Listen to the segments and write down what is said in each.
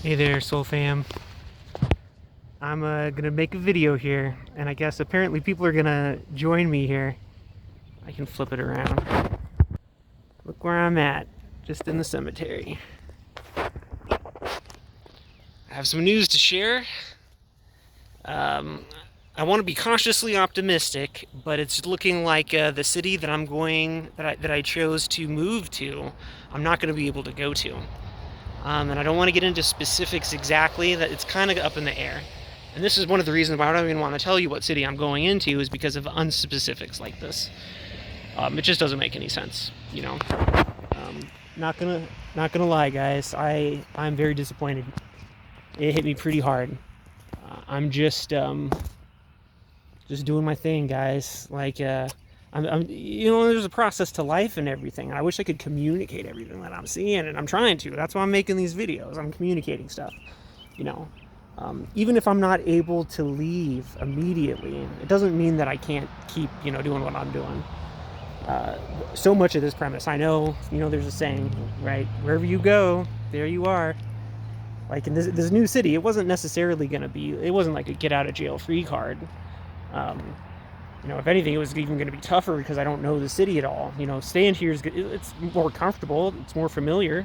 Hey there, Soul Fam. I'm gonna make a video here, and I guess apparently people are gonna join me here. I can flip it around. Look where I'm at, just in the cemetery. I have some news to share. Um, I want to be cautiously optimistic, but it's looking like the city that I chose to move to, I'm not going to be able to go to. And I don't want to get into specifics exactly. That it's kind of up in the air. And this is one of the reasons why I don't even want to tell you what city I'm going into, is because of unspecifics like this. It just doesn't make any sense, you know. Um, not gonna lie, guys. I'm very disappointed. It hit me pretty hard. I'm just doing my thing, guys. There's a process to life and everything. I wish I could communicate everything that I'm seeing, and I'm trying to. That's why I'm making these videos. I'm communicating stuff, you know. Even if I'm not able to leave immediately, it doesn't mean that I can't keep, doing what I'm doing. So much of this premise, I know, there's a saying, right? Wherever you go, there you are. Like in this new city, it wasn't necessarily going to be, it wasn't like a get out of jail free card. Um, if anything, it was even going to be tougher because I don't know the city at all. Staying here is good. It's more comfortable. It's more familiar.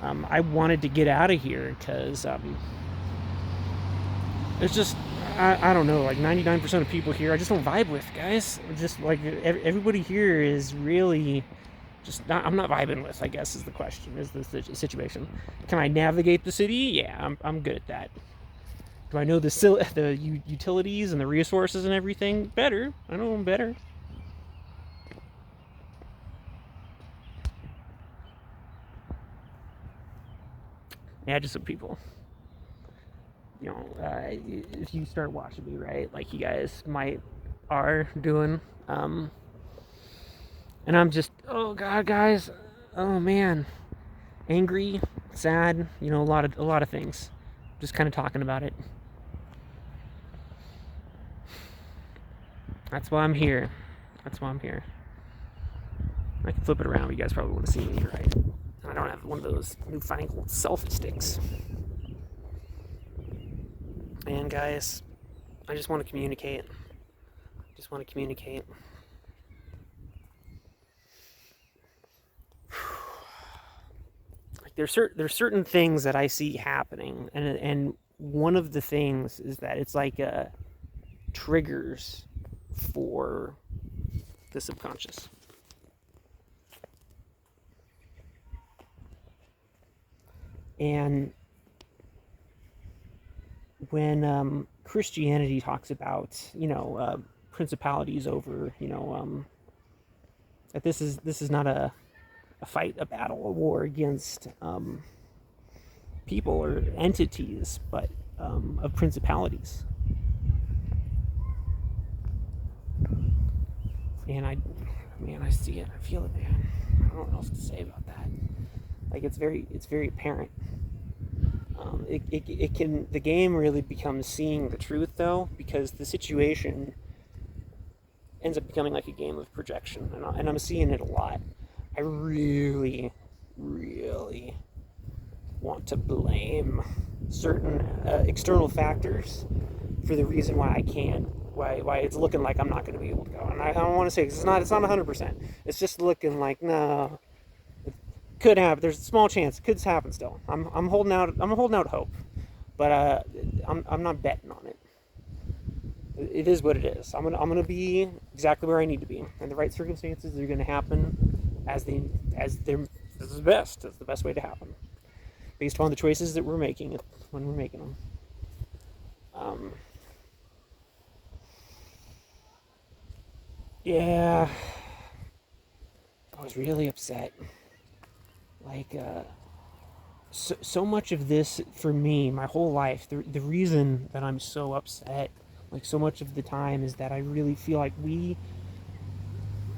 I wanted to get out of here because it's just, I don't know, like 99% of people here I just don't vibe with, guys. Just like everybody here is really just not, I'm not vibing with, I guess, is the question, is the situation. Can I navigate the city? Yeah, I'm good at that. Do I know the utilities and the resources and everything? Better. I know them better. Yeah, just some people. If you start watching me, right, like you guys are doing, and I'm just, oh God, guys, oh man, angry, sad, a lot of things. Just kind of talking about it. That's why I'm here. That's why I'm here. I can flip it around, but you guys probably want to see me, right? I don't have one of those newfangled selfie sticks. And guys, I just want to communicate. Like there's certain things that I see happening, and one of the things is that it's like triggers for the subconscious. And when Christianity talks about, principalities over, that this is not a fight, a battle, a war against people or entities, but of principalities. And I see it, I feel it, man. I don't know what else to say about that. Like it's very apparent. The game really becomes seeing the truth, though, because the situation ends up becoming like a game of projection, and I'm seeing it a lot. I really want to blame certain external factors for the reason why I can't, why it's looking like I'm not going to be able to go. And I don't want to say, because it's not 100%. It's just looking like, no, could happen. There's a small chance. It could happen still. I'm holding out hope, but I'm not betting on it. It is what it is. I'm gonna be exactly where I need to be, and the right circumstances are gonna happen as the best. That's the best way to happen, based upon the choices that we're making when we're making them. Yeah, I was really upset. Like so much of this for me, my whole life, the reason that I'm so upset, like so much of the time, is that I really feel like we,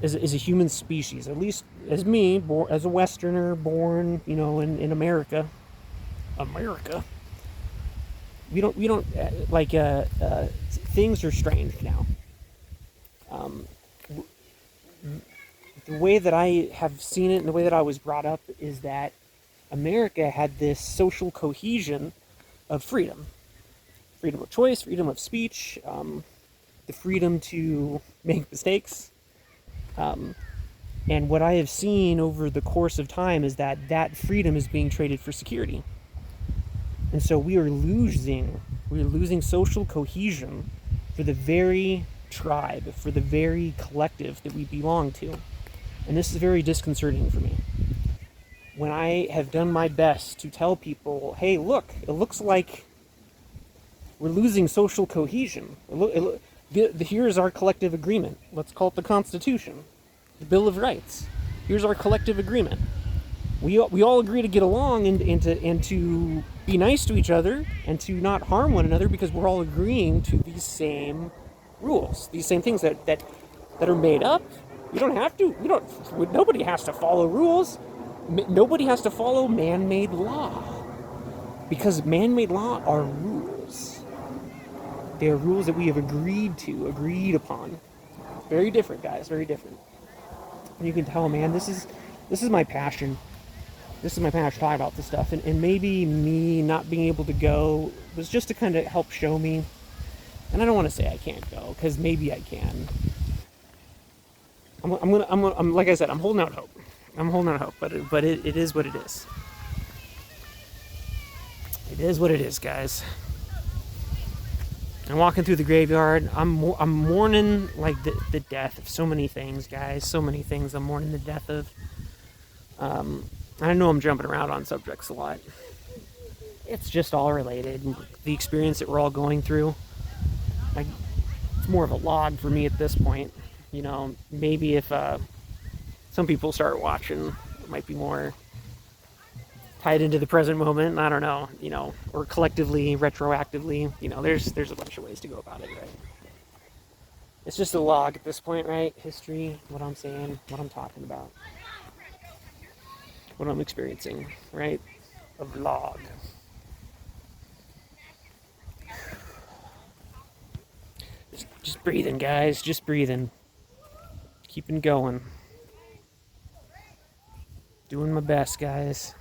as a human species, at least as me, as a Westerner born, in America, we don't things are strange now. The way that I have seen it and the way that I was brought up is that America had this social cohesion of freedom. Freedom of choice, freedom of speech, the freedom to make mistakes. And what I have seen over the course of time is that that freedom is being traded for security. And so we are losing social cohesion for the very tribe, for the very collective that we belong to. And this is very disconcerting for me. When I have done my best to tell people, hey, look, it looks like we're losing social cohesion. Here's our collective agreement. Let's call it the Constitution, the Bill of Rights. Here's our collective agreement. We all agree to get along and to be nice to each other and to not harm one another because we're all agreeing to these same rules, these same things that are made up. You don't have to. Nobody has to follow rules. Nobody has to follow man-made law, because man-made law are rules. They are rules that we have agreed upon. Very different, guys. Very different. And you can tell, man, this is my passion. This is my passion to talk about this stuff. And maybe me not being able to go was just to kind of help show me. And I don't want to say I can't go, because maybe I can. I'm like I said, I'm holding out hope. But it is what it is. It is what it is, guys. I'm walking through the graveyard. I'm mourning like the death of so many things, guys. So many things I'm mourning the death of. I know I'm jumping around on subjects a lot. It's just all related. The experience that we're all going through. Like, it's more of a log for me at this point. You know, maybe if some people start watching, it might be more tied into the present moment. I don't know, you know, or collectively, retroactively. You know, there's a bunch of ways to go about it, right? It's just a log at this point, right? History, what I'm saying, what I'm talking about, what I'm experiencing, right? A vlog. Just breathing, guys. Just breathing. Keeping going. Doing my best, guys.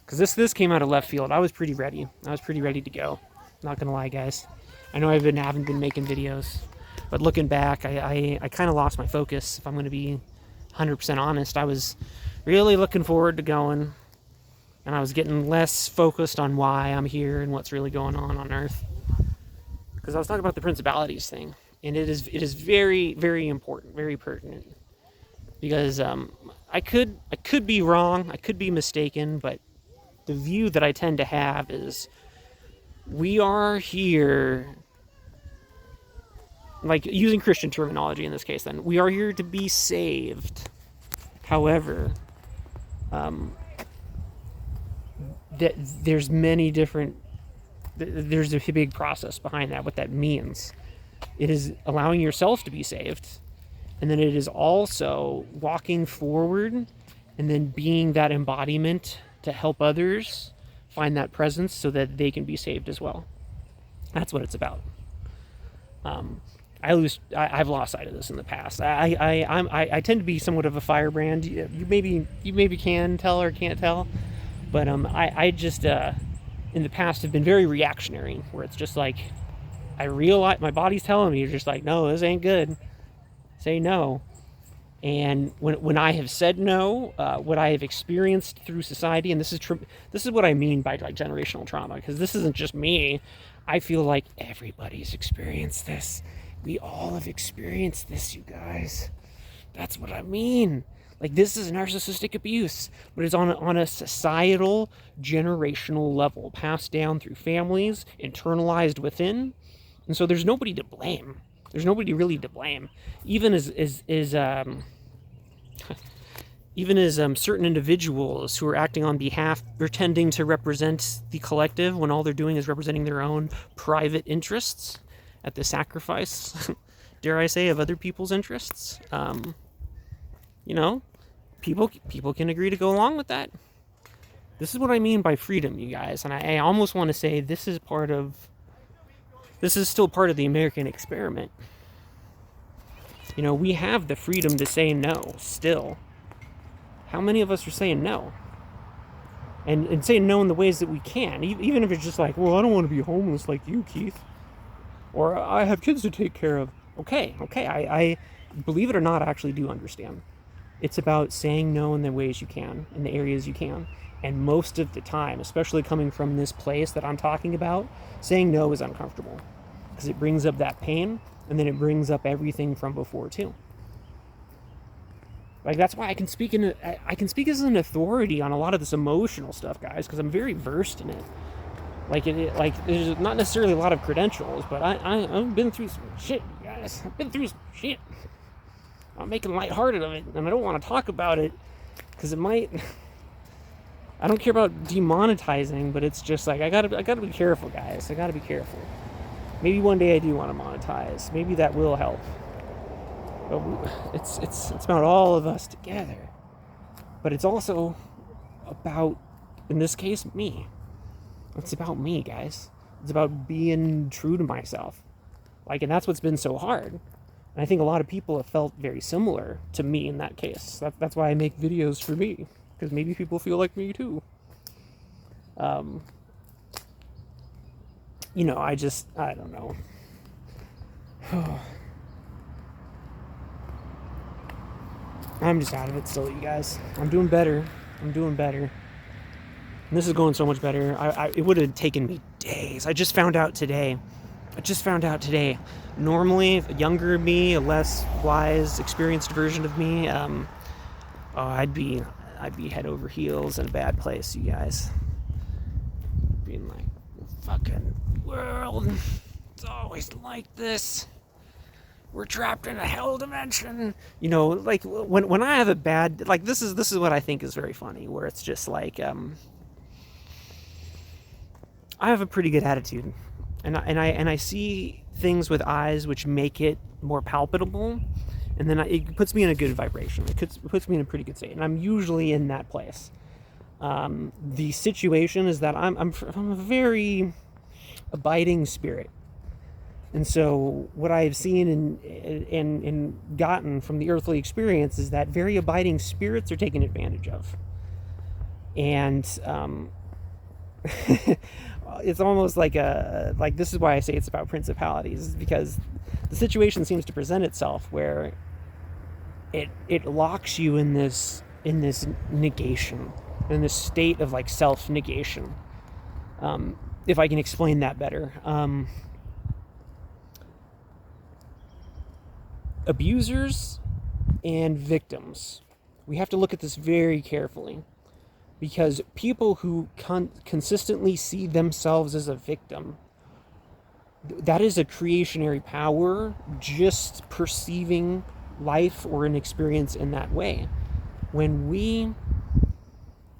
Because this came out of left field. I was pretty ready. I was pretty ready to go. Not gonna lie, guys. I know I haven't been making videos, but looking back, I kind of lost my focus. If I'm gonna be 100% honest, I was really looking forward to going, and I was getting less focused on why I'm here and what's really going on Earth. Because I was talking about the principalities thing, and it is very, very important, very pertinent. Because I could be wrong, I could be mistaken, but the view that I tend to have is we are here, like using Christian terminology in this case, then we are here to be saved. However, there's many different, there's a big process behind that, what that means. It is allowing yourself to be saved, and then it is also walking forward and then being that embodiment to help others find that presence so that they can be saved as well. That's what it's about. I've lost sight of this in the past. I tend to be somewhat of a firebrand. You maybe can tell or can't tell, but I just in the past have been very reactionary, where it's just like I realize my body's telling me, you're just like, no, this ain't good. Say no. And when I have said no, what I have experienced through society, and this is what I mean by like generational trauma, because this isn't just me. I feel like everybody's experienced this. We all have experienced this, you guys. That's what I mean. Like, this is narcissistic abuse, but it's on a societal, generational level, passed down through families, internalized within, and so there's nobody to blame. There's nobody really to blame, even as certain individuals who are acting on behalf, pretending to represent the collective when all they're doing is representing their own private interests at the sacrifice, dare I say, of other people's interests. You know, people can agree to go along with that. This is what I mean by freedom, you guys, and I almost want to say this is still part of the American experiment. You know, we have the freedom to say no still. How many of us are saying no? and saying no in the ways that we can, even if it's just like, well, I don't want to be homeless like you, Keith, or I have kids to take care of. Okay, I believe it or not, I actually do understand. It's about saying no in the ways you can, in the areas you can. And most of the time, especially coming from this place that I'm talking about, saying no is uncomfortable because it brings up that pain, and then it brings up everything from before too. Like, that's why I can speak as an authority on a lot of this emotional stuff, guys, because I'm very versed in it. Like, there's not necessarily a lot of credentials, but I've been through some shit, guys. I've been through some shit. I'm making lighthearted of it, and I don't want to talk about it because it might. I don't care about demonetizing, but it's just like I gotta be careful, guys. I gotta be careful. Maybe one day I do want to monetize. Maybe that will help. But it's about all of us together. But it's also about, in this case, me. It's about me, guys. It's about being true to myself. Like, and that's what's been so hard. And I think a lot of people have felt very similar to me in that case. That's why I make videos for me. Because maybe people feel like me too. You know, I don't know. I'm just out of it still, you guys. I'm doing better. And this is going so much better. It would have taken me days. I just found out today. Normally, a younger me, a less wise, experienced version of me, I'd be head over heels in a bad place, you guys. Being like, fucking world, it's always like this. We're trapped in a hell dimension. You know, like when I have a bad, like this is what I think is very funny, where it's just like, I have a pretty good attitude, and I see things with eyes which make it more palpable, and then it puts me in a good vibration. It puts me in a pretty good state, and I'm usually in that place. The situation is that I'm a very abiding spirit. And so what I've seen and gotten from the earthly experience is that very abiding spirits are taken advantage of. And it's almost like this is why I say it's about principalities, because the situation seems to present itself where it locks you in this negation, in this state of like self-negation. If I can explain that better. Abusers and victims. We have to look at this very carefully, because people who consistently see themselves as a victim, that is a creationary power just perceiving life or an experience in that way. When we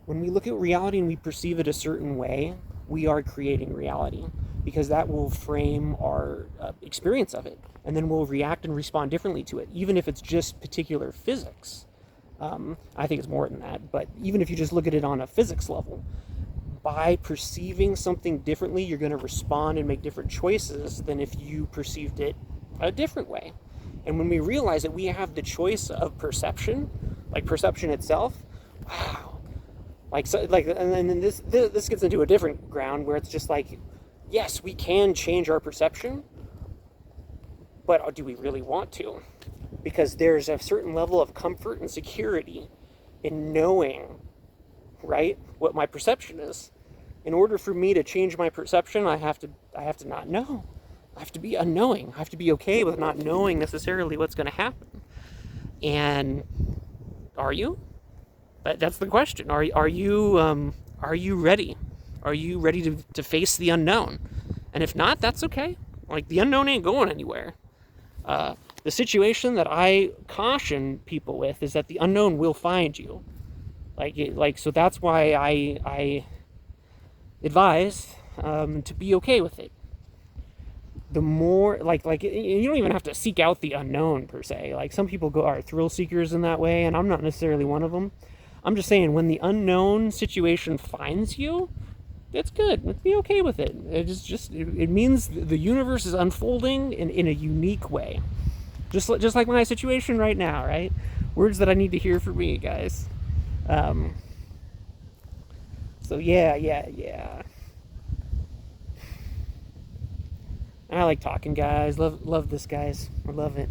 look at reality and we perceive it a certain way, we are creating reality, because that will frame our experience of it, and then we'll react and respond differently to it, even if it's just particular physics. I think it's more than that, but even if you just look at it on a physics level, by perceiving something differently, you're going to respond and make different choices than if you perceived it a different way. And when we realize that we have the choice of perception, like perception itself, wow. And then this gets into a different ground where it's just like, yes, we can change our perception, but do we really want to? Because there's a certain level of comfort and security in knowing, right, what my perception is. In order for me to change my perception, I have to not know. I have to be unknowing. I have to be okay with not knowing necessarily what's going to happen. And are you? That's the question. Are you ready? Are you ready to face the unknown? And if not, that's okay. Like, the unknown ain't going anywhere. The situation that I caution people with is that the unknown will find you. So that's why I advise to be okay with it. The more, you don't even have to seek out the unknown per se. Like, some people are thrill seekers in that way, and I'm not necessarily one of them. I'm just saying, when the unknown situation finds you, it's good. Be okay with it. It means the universe is unfolding in a unique way. Just like my situation right now, right? Words that I need to hear from me, guys. So yeah. I like talking, guys. Love this, guys. I love it.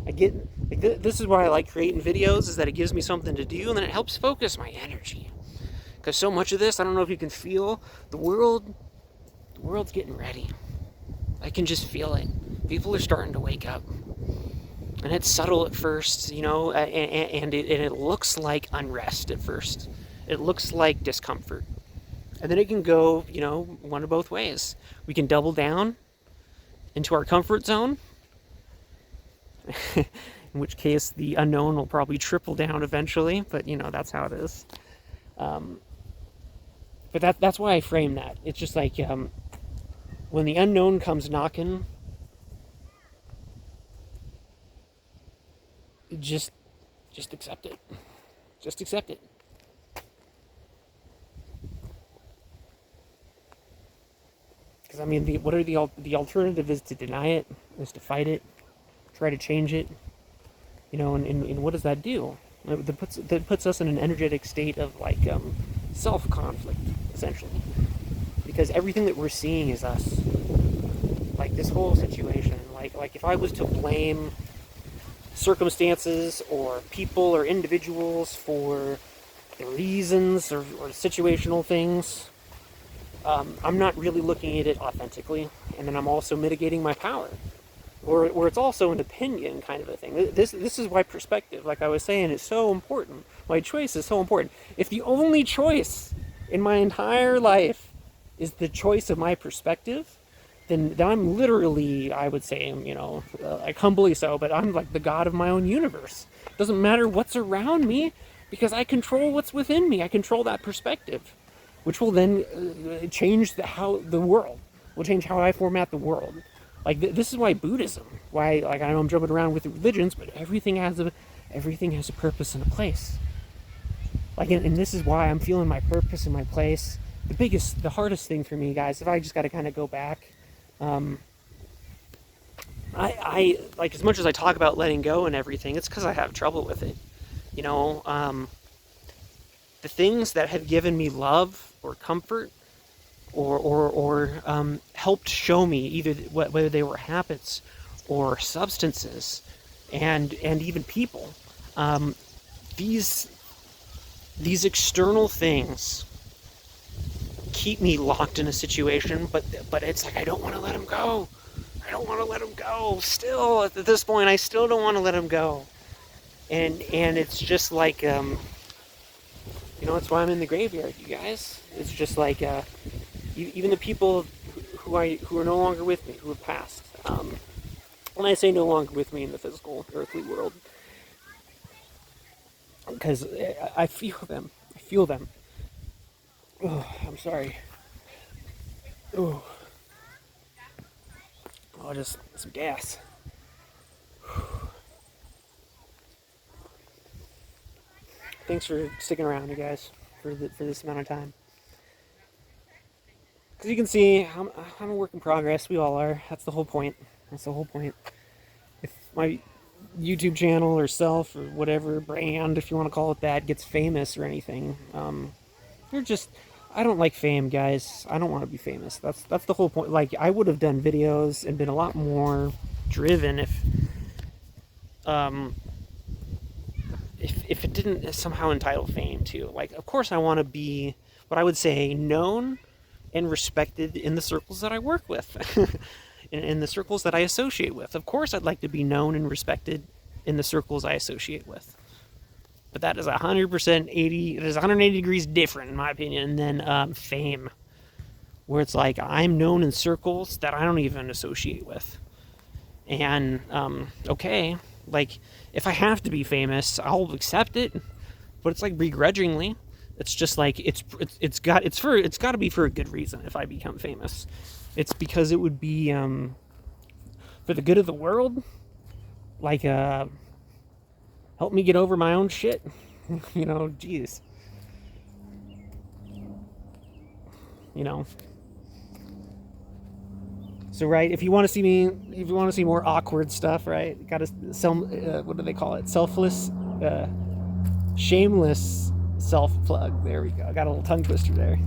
I get like this is why I like creating videos, is that it gives me something to do, and then it helps focus my energy. Because so much of this, I don't know if you can feel the world's getting ready. I can just feel it. People are starting to wake up, and it's subtle at first, you know, and it looks like unrest at first. It looks like discomfort, and then it can go, you know, one of both ways. We can double down into our comfort zone, in which case the unknown will probably triple down eventually, but you know, that's how it is. But that's why I frame that. It's just like, when the unknown comes knocking, just accept it. Just accept it. Because I mean, what are the alternative is to deny it, is to fight it, try to change it, you know, and what does that do? That puts us in an energetic state of like self-conflict, essentially, because everything that we're seeing is us. Like this whole situation, like if I was to blame circumstances or people or individuals for the reasons or situational things, I'm not really looking at it authentically, and then I'm also mitigating my power. Or it's also an opinion kind of a thing. This is why perspective, like I was saying, is so important. My choice is so important. If the only choice in my entire life is the choice of my perspective, then I'm literally, I would say, you know, like humbly so, but I'm like the god of my own universe. It doesn't matter what's around me, because I control what's within me. I control that perspective, which will then change the world. Will change how I format the world. Like this is why Buddhism, why, like, I know I'm jumping around with the religions, but everything has a purpose and a place. Like, and this is why I'm feeling my purpose and my place. The hardest thing for me, guys, if I just got to kind of go back, I like, as much as I talk about letting go and everything, it's because I have trouble with it. You know, the things that have given me love or comfort, or helped show me either whether they were habits or substances, and even people. These external things keep me locked in a situation, but it's like I don't want to let them go. I don't want to let them go. Still, at this point, I still don't want to let them go. And it's just like, you know, that's why I'm in the graveyard, you guys. It's just like, even the people who are no longer with me, who have passed. When I say no longer with me in the physical, earthly world, because I feel them. I feel them. Oh, I'm sorry. Oh, just some gas. Thanks for sticking around, you guys, for this amount of time. Because you can see, I'm a work in progress. We all are. That's the whole point. That's the whole point. If my YouTube channel or self or whatever brand, if you want to call it that, gets famous or anything, I don't like fame, guys. I don't want to be famous. That's the whole point. Like, I would have done videos and been a lot more driven if it didn't somehow entitle fame to. Like, of course I want to be, what I would say, known and respected in the circles that I work with, in the circles that I associate with. Of course I'd like to be known and respected in the circles I associate with. But that is 180 degrees different, in my opinion, than fame, where it's like I'm known in circles that I don't even associate with. And, okay, like, if I have to be famous, I'll accept it, but it's like begrudgingly. It's just like, it's got to be for a good reason. If I become famous, it's because it would be, for the good of the world, like, help me get over my own shit. You know, geez. You know. So, right, if you want to see more awkward stuff, right, gotta what do they call it? Shameless self-plug. There we go. I got a little tongue twister there.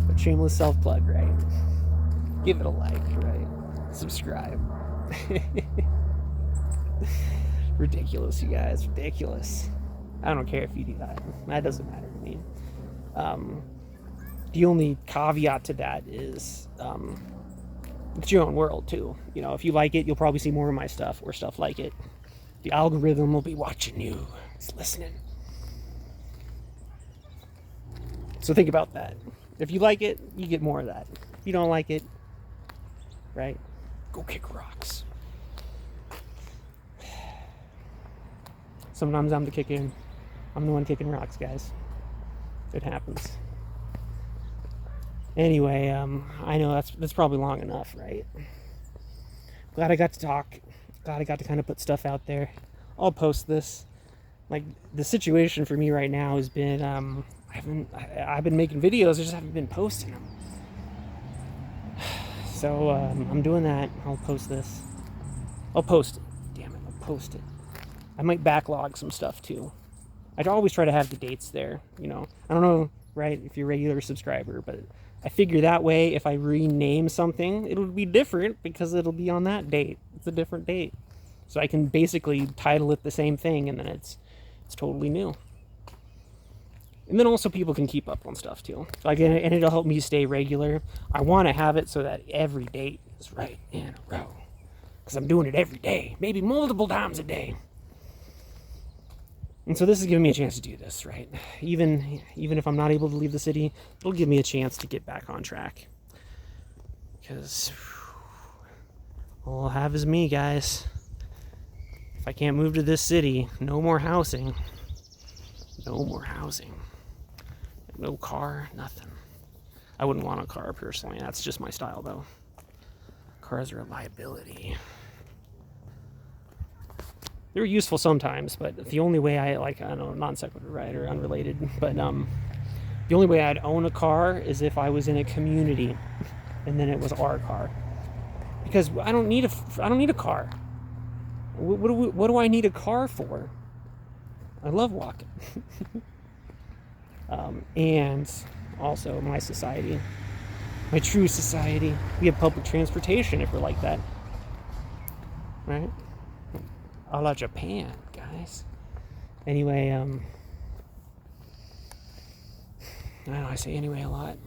But shameless self-plug, right? Give it a like, right? Subscribe. Ridiculous, you guys. Ridiculous. I don't care if you do that. That doesn't matter to me. The only caveat to that is it's your own world, too. You know, if you like it, you'll probably see more of my stuff or stuff like it. The algorithm will be watching you. It's listening. So think about that. If you like it, you get more of that. If you don't like it, right? Go kick rocks. Sometimes I'm the one kicking rocks, guys. It happens. Anyway, I know that's probably long enough, right? Glad I got to talk. Glad I got to kind of put stuff out there. I'll post this. Like, the situation for me right now has been, I've been making videos, I just haven't been posting them. So, I'm doing that. I'll post this. I'll post it. Damn it, I'll post it. I might backlog some stuff, too. I'd always try to have the dates there, you know. I don't know, right, if you're a regular subscriber, but I figure that way, if I rename something, it'll be different because it'll be on that date. It's a different date. So I can basically title it the same thing, and then it's totally new. And then also people can keep up on stuff too. So and it'll help me stay regular. I want to have it so that every date is right in a row. Because I'm doing it every day, maybe multiple times a day. And so this is giving me a chance to do this, right? Even if I'm not able to leave the city, it'll give me a chance to get back on track. Because all I'll have is me, guys. If I can't move to this city, no more housing. No more housing. No car, nothing. I wouldn't want a car, personally. That's just my style, though. Cars are a liability. They're useful sometimes, but the only way I don't know, non sequitur, right, or unrelated, but the only way I'd own a car is if I was in a community, and then it was our car. Because I don't need a car. What do I need a car for? I love walking. And also my society, my true society. We have public transportation if we're like that, right? A la Japan, guys. Anyway, I know I say anyway a lot.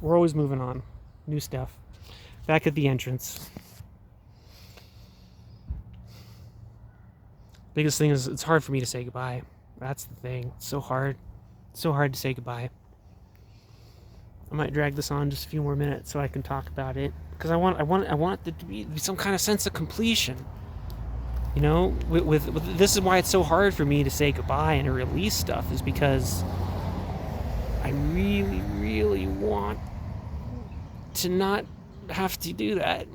We're always moving on. New stuff. Back at the entrance. Biggest thing is it's hard for me to say goodbye. That's the thing. It's so hard. It's so hard to say goodbye. I might drag this on just a few more minutes so I can talk about it, because I want it to be some kind of sense of completion. You know, with this is why it's so hard for me to say goodbye and to release stuff, is because I really, really want to not have to do that.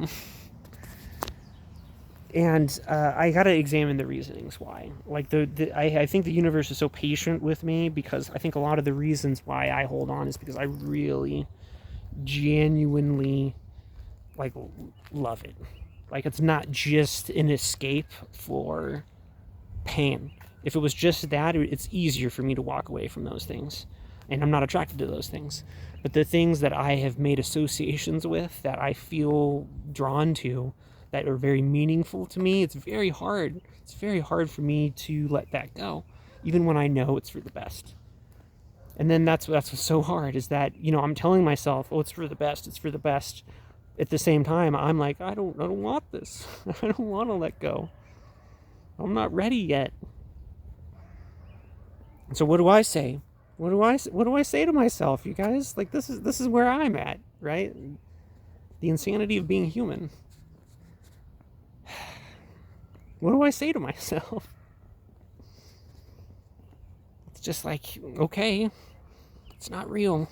And I gotta examine the reasonings why. Like I think the universe is so patient with me, because I think a lot of the reasons why I hold on is because I really, genuinely, love it. Like, it's not just an escape for pain. If it was just that, it's easier for me to walk away from those things. And I'm not attracted to those things. But the things that I have made associations with, that I feel drawn to, that are very meaningful to me, it's very hard. It's very hard for me to let that go, even when I know it's for the best. And then that's what's so hard, is that, you know, I'm telling myself, oh, it's for the best, it's for the best. At the same time, I'm like, I don't want this. I don't want to let go. I'm not ready yet. So what do I say? What do I say to myself, you guys? Like, this is where I'm at, right? The insanity of being human. What do I say to myself? It's just like, okay, it's not real.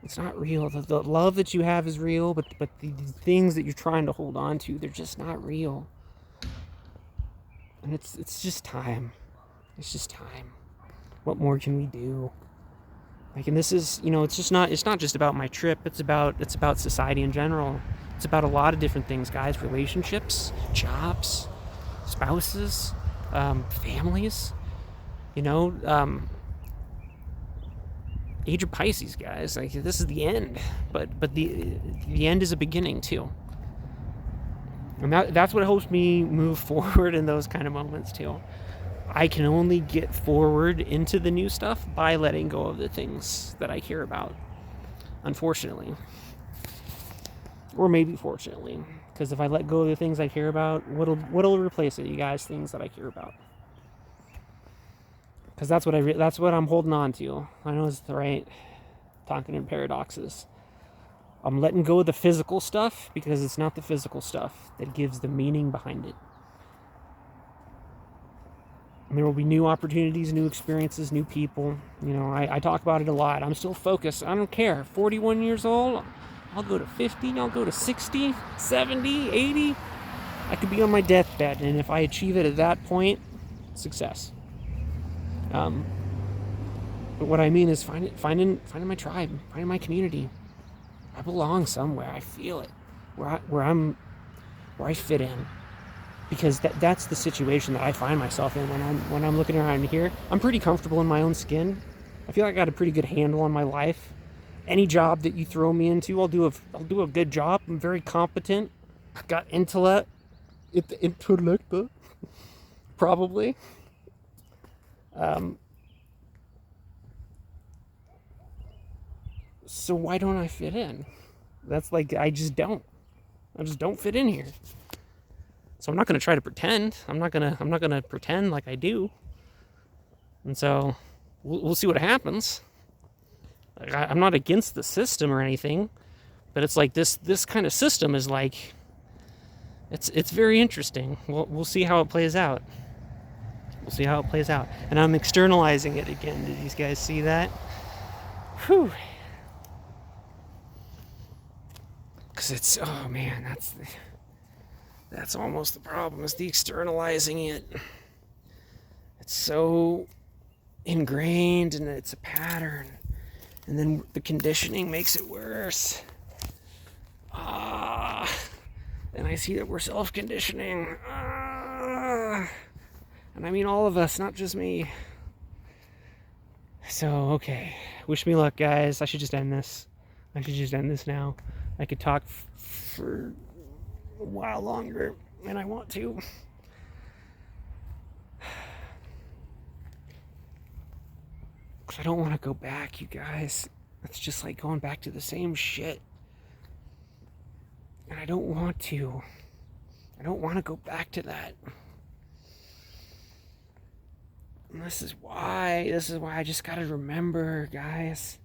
It's not real. The love that you have is real, but the things that you're trying to hold on to, they're just not real. And it's just time. It's just time. What more can we do? Like, and this is, you know, it's not just about my trip. It's about society in general. It's about a lot of different things, guys. Relationships, jobs, spouses, families. You know, Age of Pisces, guys. Like, this is the end, but the end is a beginning too, and that's what helps me move forward in those kind of moments too. I can only get forward into the new stuff by letting go of the things that I care about, unfortunately, or maybe fortunately, because if I let go of the things I care about, what'll replace it, you guys? Things that I care about. Because that's what I'm holding on to. I know it's the right talking in paradoxes. I'm letting go of the physical stuff because it's not the physical stuff that gives the meaning behind it. And there will be new opportunities, new experiences, new people. You know, I talk about it a lot. I'm still focused. I don't care. 41 years old, I'll go to 50, I'll go to 60, 70, 80. I could be on my deathbed, and if I achieve it at that point, success. But what I mean is finding my tribe, finding my community. I belong somewhere. I feel it, where I fit in, because that's the situation that I find myself in when I'm looking around here. I'm pretty comfortable in my own skin. I feel like I got a pretty good handle on my life. Any job that you throw me into, I'll do a good job. I'm very competent. I've got intellect, probably. So why don't I fit in? That's like, I just don't fit in here. So I'm not going to try to pretend. I'm not going to pretend like I do. And so we'll see what happens. Like, I'm not against the system or anything, but it's like this kind of system is like, it's very interesting. We'll see how it plays out. We'll see how it plays out. And I'm externalizing it again. Did you guys see that? Whew. Because it's, oh man, that's almost the problem, is the externalizing it. It's so ingrained and it's a pattern. And then the conditioning makes it worse. And I see that we're self-conditioning. And I mean all of us, not just me. So, okay. Wish me luck, guys. I should just end this. Now. I could talk for a while longer, and I want to. Because I don't want to go back, you guys. It's just like going back to the same shit. And I don't want to. I don't want to go back to that. And this is why I just gotta remember, guys.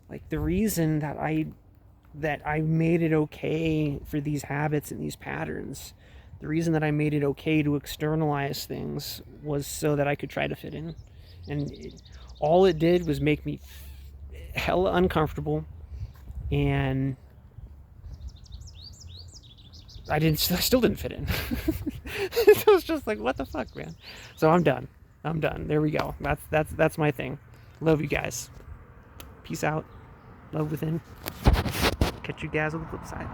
Like, the reason that I made it okay for these habits and these patterns, the reason that I made it okay to externalize things was so that I could try to fit in. And all it did was make me hella uncomfortable, and I still didn't fit in. It was just like, what the fuck, man? So I'm done. There we go. That's my thing. Love you guys. Peace out. Love within. Catch you guys on the flip side.